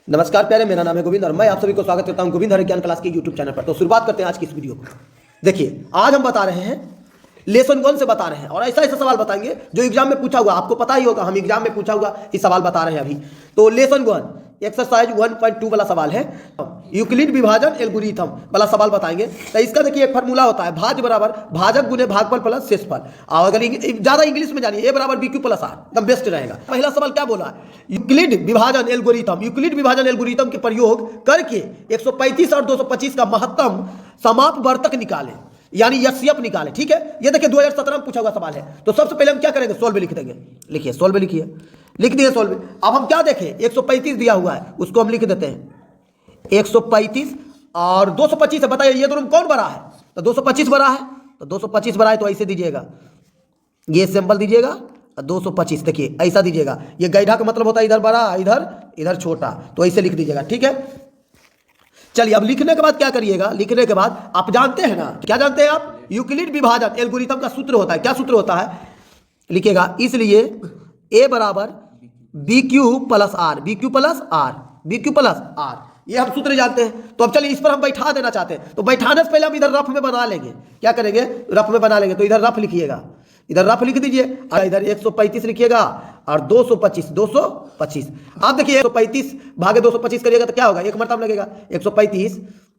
नमस्कार प्यारे, मेरा नाम है गोविंद और मैं आप सभी को स्वागत करता हूं गोविंद हर ज्ञान क्लास के यूट्यूब चैनल पर। तो शुरुआत करते हैं आज की इस वीडियो को। देखिए, आज हम बता रहे हैं लेसन 1 से बता रहे हैं और ऐसा ऐसा सवाल बताएंगे जो एग्जाम में पूछा हुआ, आपको पता ही होगा, हम एग्जाम में पूछा हुआ ये सवाल बता रहे हैं अभी। तो लेसन 1 एक्सरसाइज 1.2 वाला सवाल है, यूक्लिड विभाजन एल्गोरिथम वाला सवाल बताएंगे। तो इसका देखिए एक फार्मूला होता है, भाज्य बराबर भाजक गुने भागफल प्लस शेषफल। और अगर ज्यादा इंग्लिश में जानिए, ए बराबर बी क्यू प्लस आर, एकदम बेस्ट रहेगा। पहला सवाल क्या बोला है, यूक्लिड विभाजन एल्गोरिथम, यूक्लिड विभाजन एल्गोरिथम के प्रयोग करके 135 और 225 का महत्तम समापवर्तक निकाले, यानी एचसीएफ निकाले। ठीक है, ये देखिए 2017 में पूछा हुआ सवाल है। तो सबसे पहले हम क्या करेंगे, सोल्व लिख देंगे। लिखिए सोल्व, लिखिए, लिख दिए सोल्व। अब हम क्या देखें, 135 दिया हुआ है उसको हम लिख देते हैं 135 और 225 है। बताइए ये दोनों में कौन बड़ा है, तो 225 बड़ा है। तो 225 बड़ा है तो ऐसे दीजिएगा, ये सिंबल दीजिएगा 225। देखिए ऐसा दीजिएगा, ये गैढ़ा का मतलब होता है इधर बड़ा इधर छोटा, तो ऐसे लिख दीजिएगा। ठीक है, चलिए अब लिखने के बाद क्या करिएगा, लिखने के बाद आप जानते हैं ना, क्या जानते हैं आप, यूक्लिड विभाजन एल्गोरिथम का सूत्र होता है। क्या सूत्र होता है, लिखिएगा, इसलिए ए बराबर B Q plus R, B Q plus R, B Q plus R, ये हम सूत्र जानते हैं। तो अब चलिए इस पर हम बैठा देना चाहते हैं। तो बैठाने से पहले हम इधर रफ में बना लेंगे। क्या करेंगे, रफ में बना लेंगे। तो इधर रफ लिखिएगा, इधर रफ लिख दीजिए, इधर 135 लिखिएगा और 225। आप देखिए 135 भागे 225 करिएगा तो क्या होगा, एक मरतब लगेगा 135,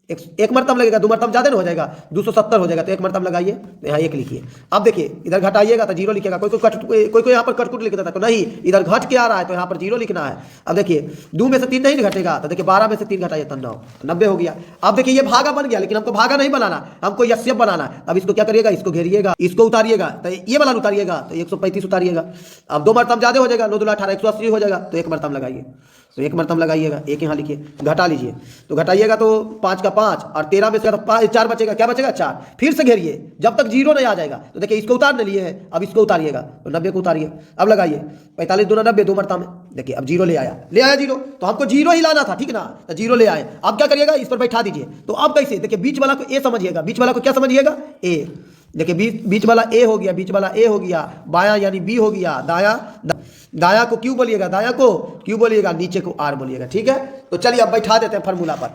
एक मरतब लगेगा, दो मरतब ज्यादा नहीं हो जाएगा, 270 हो जाएगा। तो एक मरतब लगाइए, तो यहाँ एक लिखिए। अब देखिए इधर घटाइएगा तो जीरो लिखिएगा। कोई यहाँ पर कटकुट लिख देता है, तो नहीं, इधर घट के आ रहा है तो यहाँ पर जीरो लिखना है। अब देखिए 2 में से 3 नहीं घटेगा, तो देखिए 12 में से 3 घटाइए तो 9, 90 हो गया। अब देखिए ये भागा बन गया, लेकिन हमको भागा नहीं बनाना, हमको एचसीएफ बनाना है। अब इसको क्या करिएगा, इसको घेरिएगा, इसको उतारिएगा, तो ये वाला उतारिएगा, तो 135 उतारिएगा। अब 2 मरतब ज्यादा हो जाएगा, 9 2 18 180 हो जाएगा। तो एक मरतब लगाइए, तो एक मरतब लगाइएगा, एक यहाँ लिखिए, घटा लीजिए। तो घटाइएगा तो 5 का 5 और 13 में से 4 बचेगा, क्या बचेगा 4। फिर से घेरिए जब तक जीरो नहीं आ जाएगा। तो देखिए इसको उतारने लिए हैं, अब इसको उतारिएगा, तो 90 को उतारिए। अब लगाइए 45 दूना 90, 2 मरतब में। देखिए अब जीरो ले आया जीरो, तो हमको जीरो ही लाना था, ठीक ना, तो जीरो ले आए। अब क्या करिएगा, इस पर बैठा दीजिए। तो अब कैसे, देखिए बीच वाला को ए समझिएगा, बीच वाला को क्या समझिएगा, ए। देखिए बीच वाला ए हो गया, बीच वाला ए हो गया, बायां यानी बी हो गया, दाया को क्यू बोलिएगा, दाया को क्यू बोलिएगा, नीचे को आर बोलिएगा। ठीक है, तो चलिए अब बैठा देते हैं फार्मूला पर।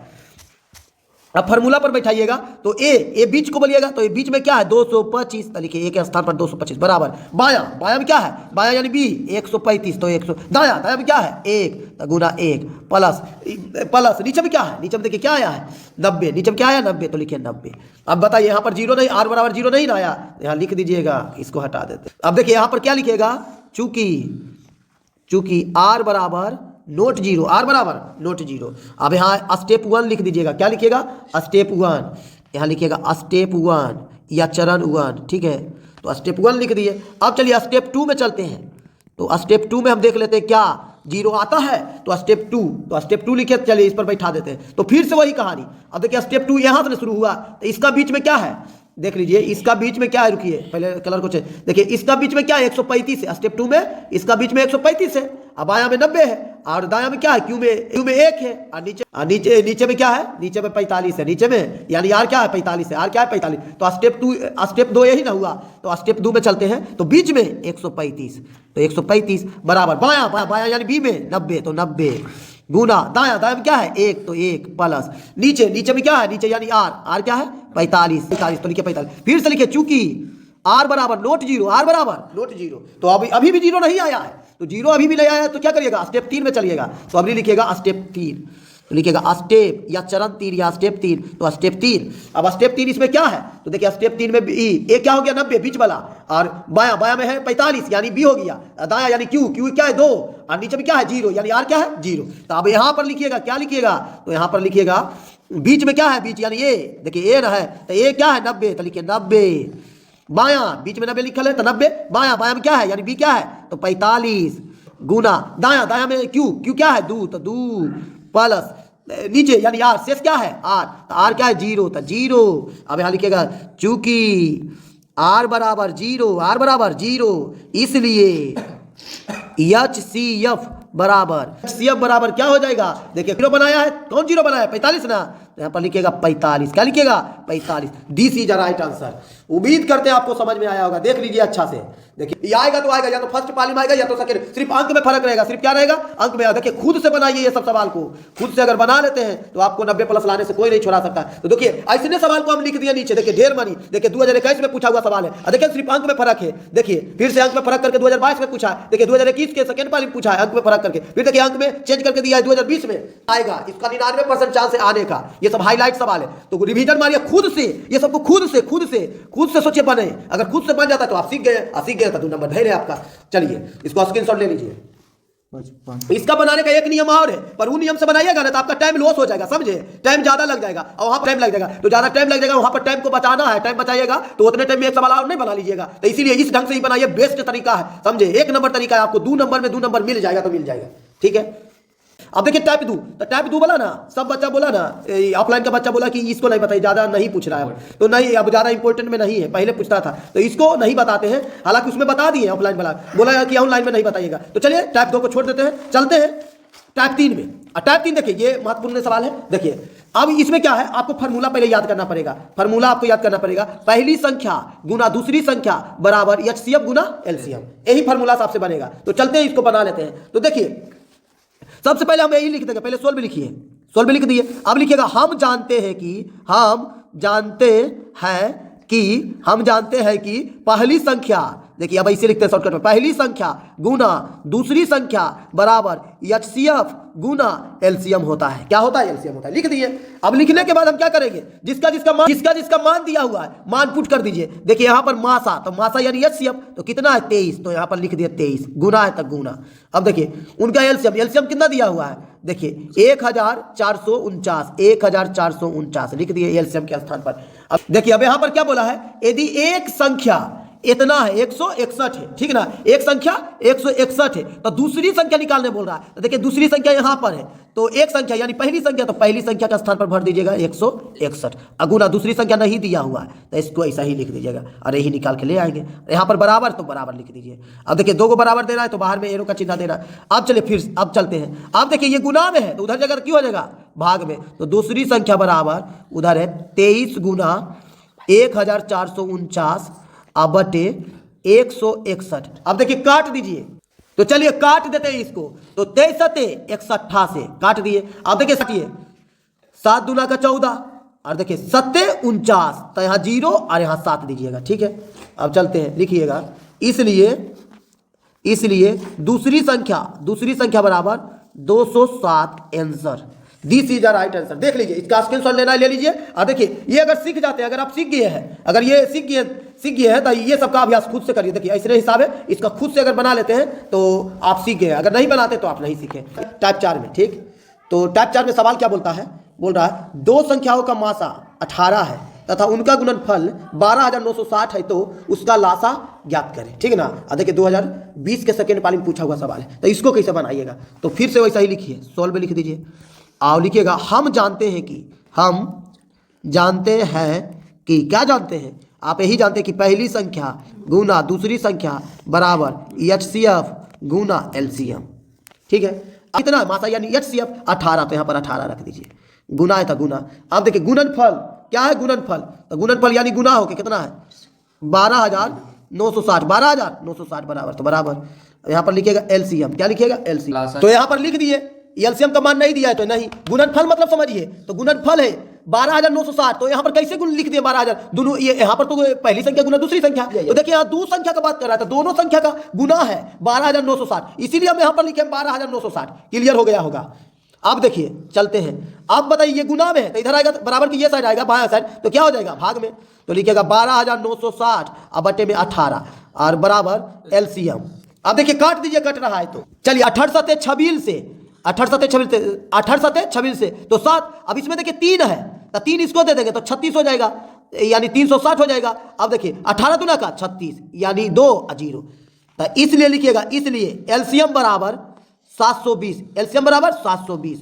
अब फार्मूला पर बैठाइएगा तो ए बीच को बोलिएगा, तो ये बीच में क्या है 225, तो लिखिए ए के स्थान पर 225 बराबर बायां में क्या है, बायां यानी बी 135, तो 100 दाया में क्या है 1, तो गुना 1 प्लस नीचे में क्या है, नीचे में देखिए क्या आया है 90, नीचे में क्या आया 90, तो लिखिए 90। अब बताइए यहाँ पर जीरो नहीं, आर बराबर जीरो नहीं ना आया, यहाँ लिख दीजिएगा, इसको हटा देते। अब देखिए यहाँ पर क्या लिखिएगा, चूंकि आर बराबर नोट जीरो, आर बराबर नोट जीरो। अब यहाँ स्टेप 1 लिख दीजिएगा, क्या लिखिएगा स्टेप 1, यहाँ लिखिएगा स्टेप 1 या चरण 1। ठीक है, तो स्टेप 1 लिख दिए। अब चलिए स्टेप 2 में चलते हैं। तो स्टेप 2 में हम देख लेते हैं क्या जीरो आता है, तो स्टेप 2, तो स्टेप 2 लिखे, चलिए इस पर बैठा देते हैं। तो फिर से वही कहानी। अब देखिए स्टेप 2 यहाँ से शुरू हुआ, तो इसका बीच में क्या है, देख लीजिए इसका बीच में क्या है, रुकिए पहले कलर को चेंज, देखिए इसका बीच में क्या है 135 है, स्टेप 2 में इसका बीच में 135 है। अब बायां में 90 है और दायां में क्या है, क्यू में 1 है और नीचे में क्या है, नीचे में 45 है, नीचे में यानी आर क्या है 45 है, आर क्या है 45। तो स्टेप 2 यही ना हुआ, तो स्टेप 2 में चलते हैं। तो बीच में 135, तो 135 बराबर बायां यानी बी में 90, तो 90 गुना दाया में क्या है 1, तो 1 प्लस नीचे में क्या है, नीचे यानी आर क्या है 45, तो लिखिए 45। फिर से लिखिए चूंकि आर बराबर नोट जीरो, आर बराबर नोट जीरो, तो अभी भी जीरो नहीं आया है, तो जीरो अभी भी नहीं आया है, तो क्या करिएगा स्टेप 3 में चलिएगा। तो अभी लिखिएगा स्टेप 3, तो लिखिएगा स्टेप या चरण 3 या स्टेप 3, तो स्टेप 3। अब स्टेप 3 इसमें क्या है, तो देखिए स्टेप 3 में ए क्या हो गया 90 बीच वाला, और बायां में है 45 यानी बी हो गया, दाया यानी क्यू क्या है 2, और नीचे में क्या है जीरो यानी आर क्या है जीरो। तो अब यहाँ पर लिखिएगा, क्या लिखिएगा, तो यहाँ पर लिखिएगा बीच में क्या है, बीच यानी ए, देखिए ए ना है, तो ए क्या है 90, तो लिखिए 90 बायां, बीच में 90 लिखल है तो 90 बायां में क्या है यानी बी क्या है, तो 45 गुना दाया में क्यू क्या है 2, तो 2 प्लस नीचे यानी आर, शेष क्या है आर, तो आर क्या है जीरो, तो जीरो। अब यहाँ लिखिएगा चूंकि आर बराबर जीरो, इसलिए HCF बराबर क्या हो जाएगा, देखिए जीरो बनाया है, कौन जीरो बनाया है 45 ना, तो यहाँ पर लिखिएगा 45। क्या लिखिएगा? 45। This is a right answer. उम्मीद करते हैं आपको समझ में आया होगा। देख लीजिए अच्छा से, देखिए ये आएगा तो आएगा, या तो फर्स्ट पाली में आएगा या तो सेकंड, सिर्फ अंक में फर्क रहेगा। सिर्फ क्या रहेगा? अंक में। देखिए खुद से बनाइए ये सब सवाल को, खुद से अगर बना लेते हैं तो आपको 90 प्लस लाने से कोई नहीं छोड़ा सकता। तो देखिए ऐसे सवाल को हम लिख दिए नीचे, देखिए ढेर मनी, देखिए 2021 में पूछा हुआ सवाल है, देखिए सिर्फ अंक में फर्क है। देखिए फिर से अंक में फर्क करके 2022 में पूछा है, देखिए 2021 के सेकंड पाली में पूछा है अंक में फर्क करके, फिर देखिए अंक में चेंज करके दिया है 2020 में आएगा। इसका 99% चांस है आने का। ये सब हाईलाइट सवाल है, तो रिवीजन मारिए खुद से, ये सबको खुद से सोचिए बने। अगर खुद से बन जाता है तो आप सीख गए तो 2 नंबर धैर्य आपका। चलिए इसको स्क्रीनशॉट ले लीजिए। इसका बनाने का एक नियम और है, पर वो नियम से बनाइएगा ना तो आपका टाइम लॉस हो जाएगा, समझे? टाइम ज्यादा लग जाएगा और वहां पर टाइम लग जाएगा, तो ज्यादा टाइम लग जाएगा, वहां पर टाइम को बचाना है, टाइम बचाइएगा तो उतने टाइम में एक सवाल और नहीं बना लीजिएगा। तो इसीलिए इस ढंग से ही बनाइए, बेस्ट तरीका है, समझे? 1 नंबर तरीका है, आपको 2 नंबर में 2 नंबर मिल जाएगा तो मिल जाएगा। ठीक है, अब देखिए टाइप 2, तो टाइप 2 बोला ना, सब बच्चा बोला ना, ऑफलाइन का बच्चा बोला कि इसको नहीं पता, ज्यादा नहीं पूछ रहा है, तो नहीं, अब ज्यादा इंपॉर्टेंट में नहीं है, पहले पूछता था, तो इसको नहीं बताते हैं। हालांकि उसमें बता दिए ऑफलाइन वाला, बोला कि ऑनलाइन में नहीं बताइएगा। तो चलिए टाइप 2 को छोड़ देते हैं, चलते हैं टाइप 3 में। टाइप 3 देखिए, ये महत्वपूर्ण सवाल है। देखिए अब इसमें क्या है, आपको फार्मूला पहले याद करना पड़ेगा। फार्मूला आपको याद करना पड़ेगा, पहली संख्या गुना दूसरी संख्या बराबर एचसीएफ गुना एलसीएम, यही फार्मूला आपसे बनेगा। तो चलते हैं, इसको बना लेते हैं। तो देखिए सबसे पहले हम यही लिख देंगे, पहले सोल्व लिखिए, सोल्व लिख दिए। अब लिखिएगा हम जानते हैं कि पहली संख्या, देखिए अब ऐसे लिखते हैं शॉर्टकट में, पहली संख्या गुना दूसरी संख्या बराबर एचसीएफ गुना एलसीएम होता है। क्या होता है? एलसीएम होता है। लिख दिए। अब लिखने के बाद हम क्या करेंगे, जिसका जिसका मान दिया हुआ है मान पुट कर दीजिए। देखिए यहाँ पर मासा, तो मासा यानी एचसीएफ, तो कितना है? 23, तो यहाँ पर लिख दिए 23, गुना है तो गुना। अब देखिए उनका एलसीएम कितना दिया हुआ है, देखिए 1449 लिख दिए एलसीएम के स्थान पर। अब देखिए अब यहाँ पर क्या बोला है, यदि एक संख्या इतना है 161 है, ठीक ना, एक संख्या 161 है, तो दूसरी संख्या निकालने बोल रहा है। तो देखिए दूसरी संख्या यहाँ पर है, तो एक संख्या यानी पहली संख्या, तो पहली संख्या का स्थान पर भर दीजिएगा 161, अगुना दूसरी संख्या नहीं दिया हुआ है तो इसको ऐसा ही लिख दीजिएगा, अरे ही निकाल के ले आएंगे। यहाँ पर बराबर, तो बराबर लिख दीजिए। अब देखिए 2 को बराबर देना है तो बाहर में एरो का चिन्ह देना। अब चलिए फिर अब चलते हैं। अब देखिए ये गुना में है तो उधर जगह क्यों हो जाएगा? भाग में, तो दूसरी संख्या बराबर उधर है 23 गुना 1449 अब बटे 161। अब देखिए काट दीजिए, तो चलिए काट देते हैं इसको, तो 23 188 काट दिए। अब देखिए 7 दूना का 14 और देखिए 7 49, तो यहाँ 0 और यहाँ 7 दीजिएगा। ठीक है, अब चलते हैं, लिखिएगा इसलिए दूसरी संख्या बराबर 207 answer. This is a right answer. देख लीजिए, इसका स्क्रीनशॉट लेना है ले लीजिए। और देखिए ये अगर सीख जाते हैं, अगर आप सीख गए हैं, अगर ये सीख गए हैं तो ये सबका अभ्यास खुद से करिए। देखिए ऐसे हिसाब है, इसका खुद से अगर बना लेते हैं तो आप सीख गए, अगर नहीं बनाते तो आप नहीं सीखे। टाइप 4 में, ठीक, तो टाइप 4 में सवाल क्या बोलता है, बोल रहा है 2 संख्याओं का मासा 18 है तथा उनका गुणनफल 12,960 है, तो उसका लासा ज्ञात करें। ठीक है ना। अब देखिए 2020 के सेकेंड पाली में पूछा हुआ सवाल है, तो इसको कैसे बनाइएगा, तो फिर से वैसा ही लिखिए, सॉल्व लिख दीजिए। और लिखिएगा हम जानते हैं कि क्या जानते हैं, आप यही जानते हैं कि पहली संख्या गुना दूसरी संख्या बराबर एचसीएफ गुना एलसीएम। ठीक है, कितना मासा यानी एचसीएफ 18, तो यहाँ पर 18 रख दीजिए, गुना है था गुना। अब देखिए गुणनफल क्या है, गुणनफल, तो गुणनफल यानी गुना होके कितना है 12,960 बराबर, तो बराबर यहाँ पर लिखिएगा एलसीएम। क्या लिखिएगा? एलसीएम। तो यहाँ पर लिख दिए, एलसीएम का मान नहीं दिया है तो नहीं, गुणनफल मतलब समझिए, तो गुणनफल है 12,960, तो यहाँ पर कैसे गुण लिख दिए 12,000, दोनों ये यहाँ पर तो पहली संख्या गुना दूसरी संख्या, तो देखिए यहाँ 2 संख्या का बात कर रहा था, दोनों संख्या का गुना है 12,960, इसीलिए हम यहाँ पर लिखे 12,960। क्लियर हो गया होगा। अब देखिए चलते हैं, अब बताइए ये गुना में है तो इधर आएगा बराबर की ये साइड आएगा बायां साइड, तो क्या हो जाएगा भाग में, तो लिखिएगा 12,960 अब बटे में 18 और बराबर एलसीएम। अब देखिए काट दीजिए, कट रहा है तो चलिए 18 26 से तो 7। अब इसमें देखिए 3 है तो 3 इसको दे देंगे तो 36 हो जाएगा, यानी 360 हो जाएगा। अब देखिए 18 दूना का 36 यानी 2 और 0, तो इसलिए लिखिएगा, इसलिए एलसीएम बराबर 720, एलसीएम बराबर 720।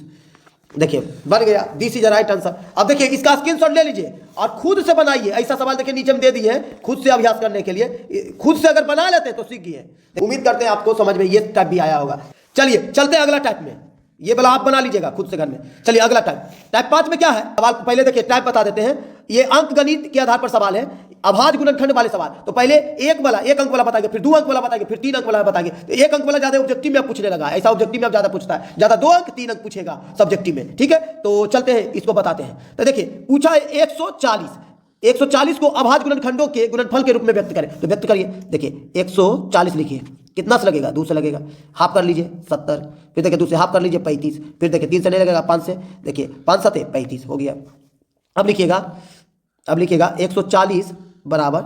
देखिए बन गया, दिस इज राइट आंसर। अब देखिए इसका स्क्रीनशॉट ले लीजिए और खुद से बनाइए। ऐसा सवाल देखिए नीचे में दे दिए हैं खुद से अभ्यास करने के लिए, खुद से अगर बना लेते तो सीख गए। उम्मीद करते हैं आपको समझ में ये टाइप भी आया होगा। चलिए चलते हैं अगला टाइप में, ये वाला आप बना लीजिएगा खुद से घर में। चलिए अगला टाइप 5 में क्या है सवाल, पहले देखिए टाइप बता देते हैं। ये अंक गणित के आधार पर सवाल है, अभाज्य गुणनखंड वाले सवाल। तो पहले एक अंक वाला बताएंगे, फिर 2 अंक वाला बताएंगे, फिर 3 अंक वाला बताएंगे। तो 1 अंक वाला ज्यादा ऑब्जेक्टिव में आप पूछने लगा, ऐसा ऑब्जेक्टिव में आप ज्यादा पूछता है, ज्यादा 2 अंक 3 अंक पूछेगा सब्जेक्टिव में। ठीक है, तो चलते हैं इसको बताते हैं। तो देखिए पूछा है 140 को अभाज्य गुणनखंडों के गुणनफल के रूप में व्यक्त करें। तो व्यक्त करिए। देखिए 140 लिखिए, कितना से लगेगा, 2 से लगेगा, हाफ कर लीजिए 70, फिर देखिए 2 से हाफ कर लीजिए 35, फिर देखिए 3 से नहीं लगेगा 5 से, देखिए 5 7 35 हो गया। अब लिखिएगा 140 बराबर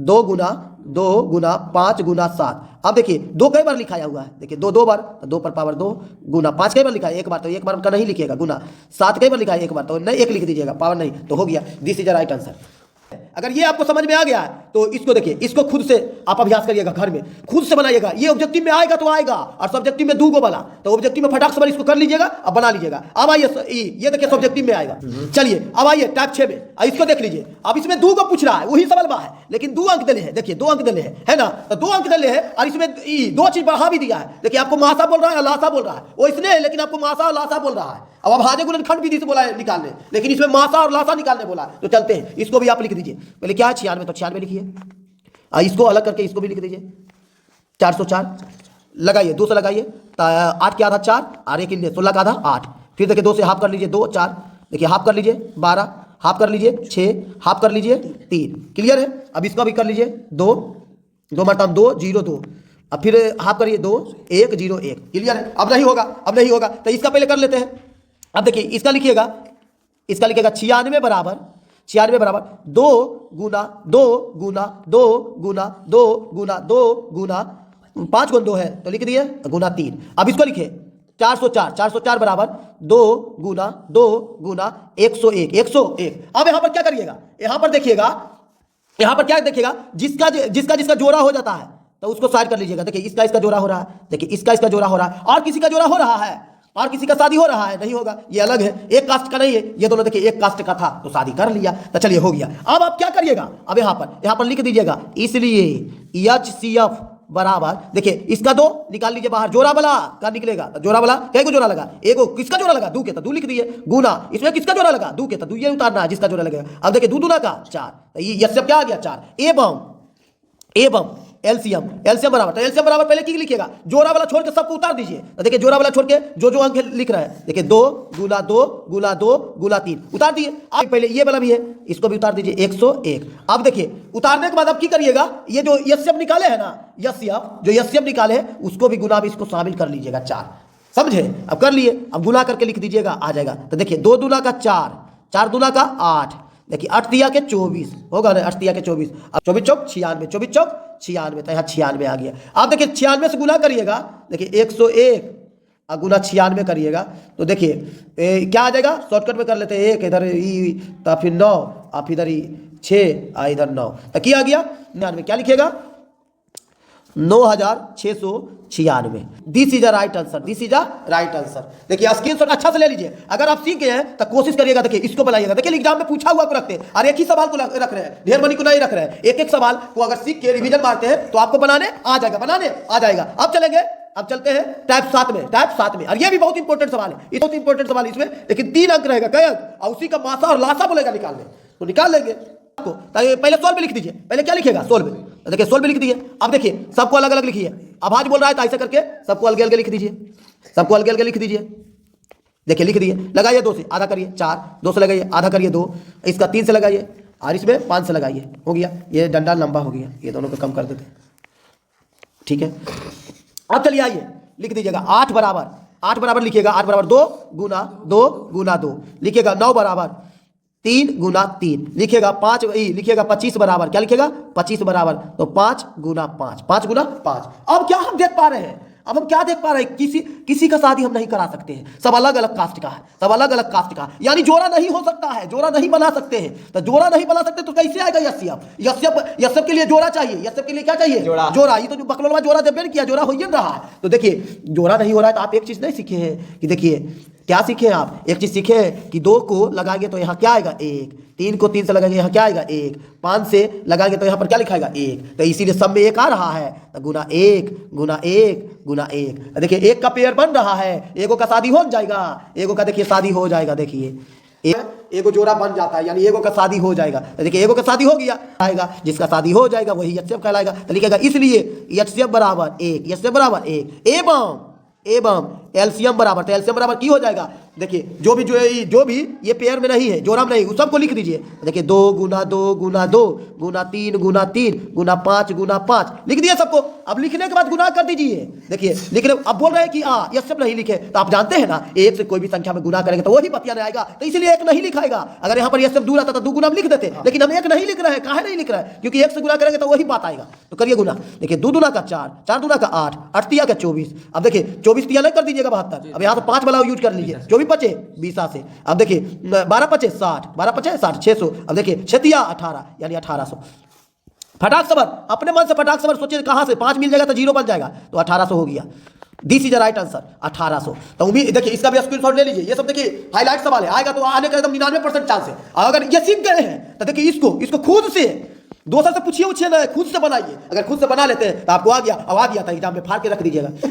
2 गुना 5 गुना 7। अब देखिए 2 कई बार लिखाया हुआ है, देखिए 2 बार, तो 2 पर पावर 2 गुना 5 कई बार लिखा है, एक बार, तो एक बार का नहीं लिखिएगा, गुना 7 कई बार लिखा है, एक बार, तो नहीं 1 लिख दीजिएगा, पावर नहीं, तो हो गया। This is the right answer. अगर ये आपको समझ में आ गया है तो इसको देखिए, इसको खुद से आप अभ्यास करिएगा घर में, खुद से बनाइएगा। ये ऑब्जेक्टिव में आएगा तो आएगा, और सब्जेक्टिव में 2 को बना, तो ऑब्जेक्टिव में फटाक से इसको कर लीजिएगा, अब बना लीजिएगा। अब आइए ये देखिए सब्जेक्टिव में आएगा। चलिए अब आइए टाइप 6 में, इसको देख लीजिए। अब इसमें 2 को पूछ रहा है, वही सवाल है, लेकिन 2 अंक दिले हैं। देखिए 2 अंक दिले हैं, है ना, तो 2 अंक दिले हैं, और इसमें 2 चीज बढ़ा भी दिया है। देखिए आपको मासा बोल रहा है, लासा बोल रहा है, वो इसने है, लेकिन आपको मासा और लासा बोल रहा है। अब अभाज्य गुणनखंड विधि से बोला है निकालने, लेकिन इसमें मासा और लासा निकालने बोला। तो चलते हैं, इसको भी आप लिख दीजिए। पहले क्या है 96, तो 96 लिखिए, इसको अलग करके इसको भी लिख दीजिए। 404 लगाइए, 2 से लगाइए, 8 के आधा 4, और 1 16 का आधा 8। फिर देखिए 2 से हाफ कर लीजिए, 2 4, देखिए हाफ कर लीजिए 12, हाफ कर लीजिए 6, हाफ कर लीजिए 3। क्लियर है। अब इसका भी कर लीजिए 2 मरतब 2 0 2, अब फिर हाफ करिए 2 1 0 1। क्लियर है। अब नहीं होगा, तो इसका पहले कर लेते हैं। अब देखिए इसका लिखिएगा 96 बराबर 2 गुना 5 गुना 2 है, तो लिख दिए गुना 3। अब इसको लिखिए 404 बराबर 2 गुना 101। अब यहाँ पर क्या करिएगा, यहाँ पर देखिएगा जिसका जोड़ा हो जाता है तो उसको साइड कर लीजिएगा। देखिए इसका जोड़ा हो रहा है, देखिए इसका जोड़ा हो रहा है, और किसी का जोड़ा हो रहा है, और किसी का शादी हो रहा है, नहीं होगा, ये अलग है, एक कास्ट का नहीं है। ये दोनों देखिए एक कास्ट का था तो शादी कर लिया, तो चलिए हो गया। अब आप क्या करिएगा, अब यहाँ पर लिख दीजिएगा, इसलिए HCF बराबर, देखिए इसका 2 निकाल लीजिए बाहर, जोड़ा वाला का निकलेगा, तो जोड़ा वाला क्या को जोड़ा लगा, एक किसका जोड़ा लगा 2 के, तो 2 लिख दिए, गुना इसमें किसका जोड़ा लगा 2 के, तो 2 ये उतारना है जिसका जोड़ा लगेगा। अब देखिए 2 दूना का 4, तो ये सब क्या आ गया 4। एवं एलसीएम बराबर, तो एलसीएम बराबर पहले की लिखिएगा, जोड़ा वाला छोड़ के सबको उतार दीजिए। तो देखिए जोड़ा वाला छोड़ के जो अंक लिख रहा है, देखिए 2 गुना 3 उतार दिए। अब पहले ये वाला भी है, इसको भी उतार दीजिए 101। अब देखिए उतारने के बाद अब की करिएगा, ये जो एचसीएफ निकाले है ना, एचसीएफ निकाले हैं, उसको भी गुना भी इसको शामिल कर लीजिएगा 4। समझे। अब कर लिए, अब गुना करके लिख दीजिएगा, आ जाएगा। तो देखिए 2 दूना का 4, 4 दूना का 8, देखिए 8 तिया के 24 होगा ना, 8 तिया के 24, अब 24 चौक 96, 24 चौक 96, तो यहाँ 96 आ गया। आप देखिए 96 से गुना करिएगा, देखिए 101 और गुना 96 करिएगा, तो देखिए क्या आ जाएगा, शॉर्टकट में कर लेते हैं, 1 इधर तो फिर 9, आप इधर 6 और इधर 9, तो क्या आ गया 99। क्या लिखिएगा 9696। This is a right answer, देखिए स्क्रीनशॉट अच्छा से ले लीजिए। अगर आप सीख गए हैं तो कोशिश करिएगा, देखिए इसको बनाइएगा। देखिए एग्जाम में पूछा हुआ को रखते हैं, और एक ही सवाल को रख रहे हैं, ढेर मनी को नहीं रख रहे हैं। एक सवाल को अगर सीख के रिवीजन मारते हैं तो आपको बनाने आ जाएगा। अब चलते हैं टाइप 7 में, और ये भी बहुत इंपॉर्टेंट सवाल है, बहुत इंपॉर्टेंट सवाल इसमें, लेकिन 3 अंक रहेगा, कई अंक, और उसी का मासा और लासा बोलेगा निकालने, तो निकाल लेंगे आपको। पहले सोल्व में लिख दीजिए, पहले क्या लिखेगा सोल्व में, देखिए सोल्व में लिख दिए। अब देखिए सबको अलग अलग लिखिए, अभाज्य बोल रहा है तो ऐसे करके सबको अलग अलग लिख दीजिए, देखिए लिख दिए। लगाइए 2 से आधा करिए 4, 2 से लगाइए आधा करिए 2, इसका 3 से लगाइए, और इसमें 5 से लगाइए, हो गया। ये डंडा लंबा हो गया, ये दोनों को कम कर देते हैं, ठीक है। अब चलिए आइए लिख दीजिएगा 8 बराबर लिखिएगा, 8 बराबर 2 गुना 2 लिखिएगा, 9 बराबर 3 गुना 3 लिखिएगा, 5 लिखिएगा, 25 बराबर क्या लिखिएगा 25 बराबर, तो 5 गुना 5। अब क्या हम देख पा रहे हैं, किसी का शादी हम नहीं करा सकते हैं, सब अलग अलग कास्ट का है, यानी जोड़ा नहीं हो सकता है, जोड़ा नहीं बना सकते हैं। तो जोड़ा नहीं बना सकते तो कैसे आएगा एचसीएफ के लिए जोड़ा चाहिए, एचसीएफ के लिए क्या चाहिए जोड़ा। ये तो जो बकलोलवा जोड़ा जब किया, जोड़ा हो ही रहा है। तो देखिए जोड़ा नहीं हो रहा है, तो आप एक चीज नहीं सीखे हैं कि देखिए क्या सीखे आप? एक चीज सीखे हैं कि 2 को लगाएंगे तो यहाँ क्या आएगा 1, 3 को 3 से लगाएंगे यहाँ क्या आएगा 1, 5 से लगाएंगे तो यहाँ पर क्या लिखाएगा 1, तो इसीलिए सब में 1 आ रहा है, तो गुना 1 गुना 1 गुना 1। देखिए 1 का पेयर बन रहा है, एगो का शादी हो जाएगा, एगो का देखिए शादी हो जाएगा, देखिए एगो जोड़ा बन जाता है, यानी एगो का शादी हो जाएगा। तो देखिए एगो का शादी हो गया आएगा, जिसका शादी हो जाएगा वही एचसीएफ कहलाएगा। तो लिखेगा इसलिए एचसीएफ बराबर 1, एचसीएफ बराबर 1 एवं एलसीएम बराबर, तो एलसीएम बराबर की हो जाएगा, देखिए जो भी ये पेयर में नहीं है, जोड़ा में नहीं, उस सबको लिख दीजिए। देखिए 2 गुना 2 गुना 2 गुना 3 गुना 3 गुना 5 गुना 5 लिख दिया सबको। अब लिखने के बाद गुना कर दीजिए। देखिए लिखने अब बोल रहे हैं कि ये सब नहीं लिखे, तो आप जानते हैं ना 1 से कोई भी संख्या में गुना करेंगे तो वही बतिया आएगा, तो इसलिए 1 नहीं लिखाएगा। अगर यहाँ पर ये सब 2 रहता तो 2 गुना लिख देते, लेकिन हम 1 नहीं लिख रहे हैं। काहे नहीं लिख रहे हैं? क्योंकि 1 से गुना करेंगे तो वही बात आएगा। तो करिए गुना। देखिए 2 दूना का 4, 4 दूना का 8, 8 तिया का 24। अब देखिए 24 तिया नहीं कर दीजिएगा 72, अब यहाँ से 5 वाला यूज कर लीजिए, 24 बचे 20 से। अब देखिए 12 पचे 60, 12 पचे 60, 600। अब देखिए 6 18 यानी 1800। फटाक सबर अपने मन से फटाक सबर सोचिए कहाँ से 5 मिल जाएगा तो 0 बन जाएगा, तो 1800 हो गया। This is right answer 1800। तो उम्मीद देखिए इसका भी स्क्रीनशॉट ले लीजिए। ये सब देखिए हाईलाइट सवाल है, आएगा तो आने का एकदम 99% चांस है। अगर ये सीख गए हैं तो देखिए इसको खुद से दोस्त से पूछिए ना, खुद से बनाइए। अगर खुद से बना लेते हैं तो आपको आ गया, अब आ गया था एग्जाम में फाड़ के रख दीजिएगा।